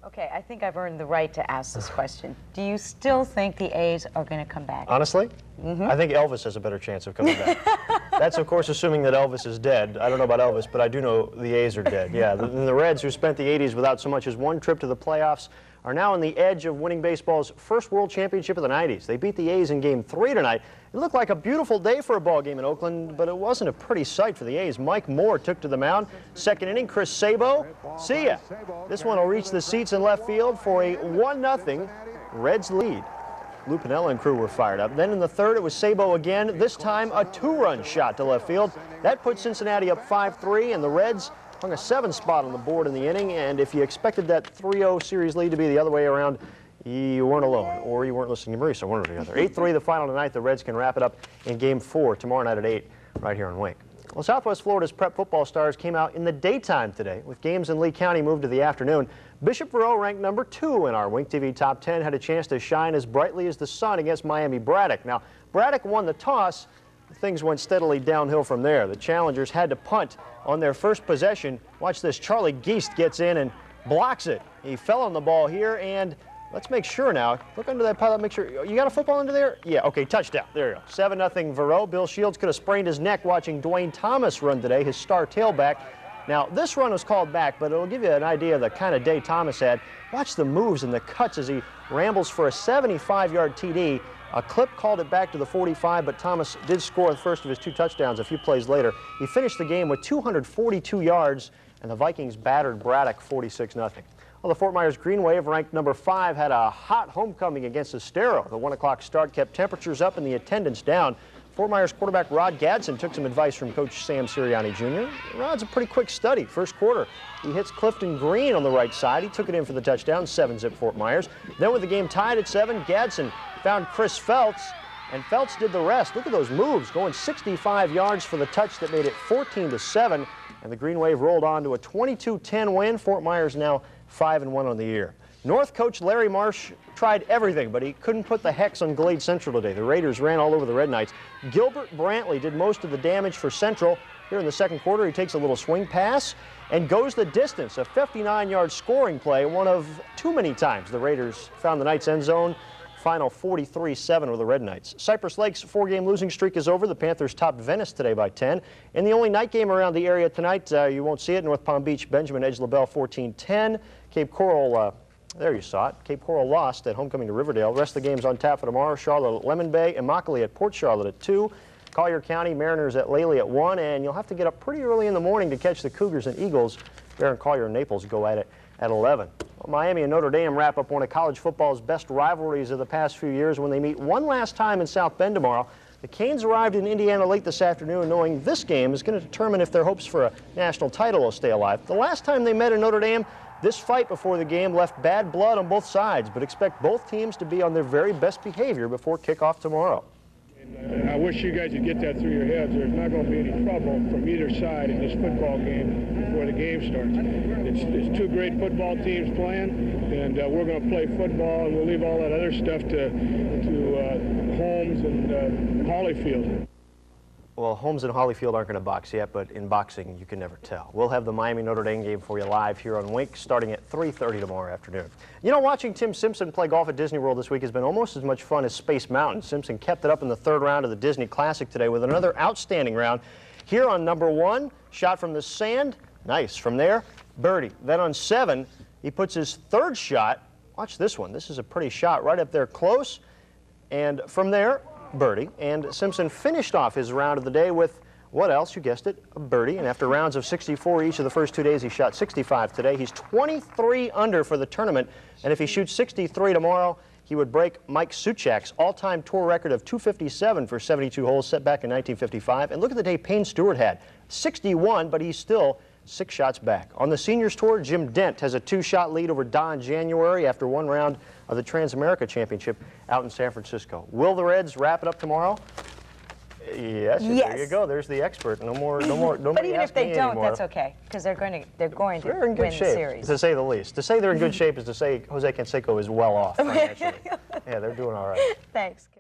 Okay, I think I've earned the right to ask this question. Do you still think the A's are going to come back? Honestly? I think Elvis has a better chance of coming back. That's, of course, assuming that Elvis is dead. I don't know about Elvis, but I do know the A's are dead. Yeah, the Reds, who spent the 80s without so much as one trip to the playoffs, are now on the edge of winning baseball's first World Championship of the 90s. They beat the A's in Game 3 tonight. It looked like a beautiful day for a ball game in Oakland, but it wasn't a pretty sight for the A's. Mike Moore took to the mound. Second inning, Chris Sabo. See ya. This one will reach the seats in left field for a 1-0 Reds lead. Lou Piniella and crew were fired up. Then in the third, it was Sabo again, this time a 2-run shot to left field. That put Cincinnati up 5-3, and the Reds hung a 7th spot on the board in the inning, and if you expected that 3-0 series lead to be the other way around, you weren't alone, or you weren't listening to Marisa, one or the other. 8-3 the final tonight. The Reds can wrap it up in Game 4 tomorrow night at 8 right here in Wink. Well, Southwest Florida's prep football stars came out in the daytime today, with games in Lee County moved to the afternoon. Bishop Verot, ranked number 2 in our Wink TV Top 10, had a chance to shine as brightly as the sun against Miami Braddock. Now, Braddock won the toss. Things went steadily downhill from there. The challengers had to punt on their first possession. Watch this. Charlie Geist gets in and blocks it. He fell on the ball here, and let's make sure now. Look under that pile. Make sure. You got a football under there? Yeah, okay, touchdown. There you go. 7-0 Verot. Bill Shields could have sprained his neck watching Dwayne Thomas run today, his star tailback. Now, this run was called back, but it'll give you an idea of the kind of day Thomas had. Watch the moves and the cuts as he rambles for a 75-yard TD. A clip called it back to the 45, but Thomas did score the first of his 2 touchdowns a few plays later. He finished the game with 242 yards, and the Vikings battered Braddock 46-0. Well, the Fort Myers Green Wave, ranked number 5, had a hot homecoming against Estero. The 1 o'clock start kept temperatures up and the attendance down. Fort Myers quarterback Rod Gadsden took some advice from Coach Sam Sirianni Jr. Rod's a pretty quick study. First quarter, he hits Clifton Green on the right side. He took it in for the touchdown, 7-zip Fort Myers. Then with the game tied at 7, Gadsden found Chris Feltz, and Feltz did the rest. Look at those moves, going 65 yards for the touch that made it 14-7, and the Green Wave rolled on to a 22-10 win. Fort Myers now 5-1 on the year. North coach Larry Marsh tried everything, but he couldn't put the hex on Glade Central today. The Raiders ran all over the Red Knights. Gilbert Brantley did most of the damage for Central. Here in the second quarter, he takes a little swing pass and goes the distance. A 59-yard scoring play, one of too many times the Raiders found the Knights' end zone. Final 43-7 with the Red Knights. Cypress Lake's 4-game losing streak is over. The Panthers topped Venice today by 10. And the only night game around the area tonight, you won't see it, North Palm Beach, Benjamin edged LaBelle 14-10. Cape Coral, there you saw it. Cape Coral lost at homecoming to Riverdale. The rest of the games on tap for tomorrow. Charlotte at Lemon Bay, Immokalee at Port Charlotte at 2. Collier County, Mariners at Lely at 1. And you'll have to get up pretty early in the morning to catch the Cougars and Eagles. Baron Collier and Naples go at it at 11. Well, Miami and Notre Dame wrap up one of college football's best rivalries of the past few years when they meet one last time in South Bend tomorrow. The Canes arrived in Indiana late this afternoon knowing this game is going to determine if their hopes for a national title will stay alive. The last time they met in Notre Dame, this fight before the game left bad blood on both sides, but expect both teams to be on their very best behavior before kickoff tomorrow. I wish you guys would get that through your heads. There's not going to be any trouble from either side in this football game before the game starts. It's 2 great football teams playing, and we're going to play football, and we'll leave all that other stuff to Holmes and Holyfield. Well, Holmes and Holyfield aren't going to box yet, but in boxing, you can never tell. We'll have the Miami-Notre Dame game for you live here on Wink starting at 3:30 tomorrow afternoon. You know, watching Tim Simpson play golf at Disney World this week has been almost as much fun as Space Mountain. Simpson kept it up in the 3rd round of the Disney Classic today with another outstanding round. Here on number 1, shot from the sand, nice. From there, birdie. Then on 7, he puts his 3rd shot. Watch this one. This is a pretty shot right up there close. And from there, birdie. And Simpson finished off his round of the day with, what else? You guessed it, a birdie. And after rounds of 64 each of the first 2 days, he shot 65 today. He's 23 under for the tournament. And if he shoots 63 tomorrow, he would break Mike Suchak's all-time tour record of 257 for 72 holes set back in 1955. And look at the day Payne Stewart had, 61, but he's still 6 shots back. On the Seniors Tour, Jim Dent has a 2-shot lead over Don January after 1 round of the Trans-America Championship out in San Francisco. Will the Reds wrap it up tomorrow? Yes. There you go. There's the expert. No more. But even if they don't, that's okay, because they're going to win the series. To say the least. To say they're in good shape is to say Jose Canseco is well off financially. Yeah, they're doing all right. Thanks.